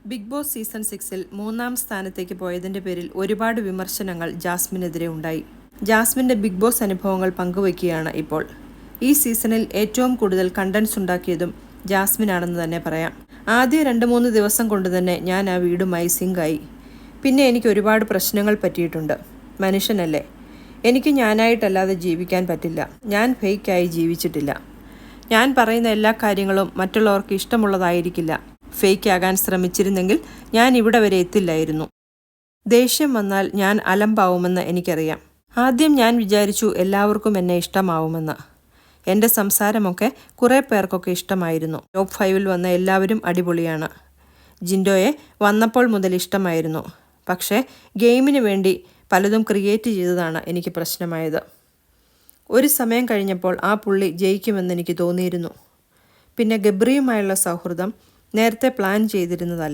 Big boss season 6-ൽ 3-ാം സ്ഥാനത്തേക്ക് പോയതിൻ്റെ പേരിൽ ഒരുപാട് വിമർശനങ്ങൾ ജാസ്മിനെതിരെ ഉണ്ടായി. ജാസ്മിൻ്റെ ബിഗ് ബോസ് അനുഭവങ്ങൾ പങ്കുവയ്ക്കുകയാണ് ഇപ്പോൾ. ഈ സീസണിൽ ഏറ്റവും കൂടുതൽ കണ്ടന്റ്സ് ഉണ്ടാക്കിയതും ജാസ്മിനാണെന്ന് തന്നെ പറയാം. ആദ്യ 2-3 ദിവസം കൊണ്ട് തന്നെ ഞാൻ ആ വീടുമായി സിങ്കായി. പിന്നെ എനിക്ക് ഒരുപാട് പ്രശ്നങ്ങൾ പറ്റിയിട്ടുണ്ട്. മനുഷ്യനല്ലേ, എനിക്ക് ഞാനായിട്ടല്ലാതെ ജീവിക്കാൻ പറ്റില്ല. ഞാൻ ഫേക്കായി ജീവിച്ചിട്ടില്ല. ഞാൻ പറയുന്ന എല്ലാ കാര്യങ്ങളും മറ്റുള്ളവർക്ക് ഇഷ്ടമുള്ളതായിരിക്കില്ല. ഫേക്ക് ആകാൻ ശ്രമിച്ചിരുന്നെങ്കിൽ ഞാൻ ഇവിടെ വരെ എത്തില്ലായിരുന്നു. ദേഷ്യം വന്നാൽ ഞാൻ അലമ്പാവുമെന്ന് എനിക്കറിയാം. ആദ്യം ഞാൻ വിചാരിച്ചു എല്ലാവർക്കും എന്നെ ഇഷ്ടമാവുമെന്ന്. എൻ്റെ സംസാരമൊക്കെ കുറേ പേർക്കൊക്കെ ഇഷ്ടമായിരുന്നു. ടോപ്പ് 5-ൽ വന്ന എല്ലാവരും അടിപൊളിയാണ്. ജിൻഡോയെ വന്നപ്പോൾ മുതൽ ഇഷ്ടമായിരുന്നു. പക്ഷേ ഗെയിമിന് വേണ്ടി പലതും ക്രിയേറ്റ് ചെയ്തതാണ് എനിക്ക് പ്രശ്നമായത്. ഒരു സമയം കഴിഞ്ഞപ്പോൾ ആ പുള്ളി ജയിക്കുമെന്ന് എനിക്ക് തോന്നിയിരുന്നു. പിന്നെ ഗബ്രിയുമായുള്ള സൗഹൃദം നേരത്തെ പ്ലാൻ ചെയ്തിരുന്നതല്ല.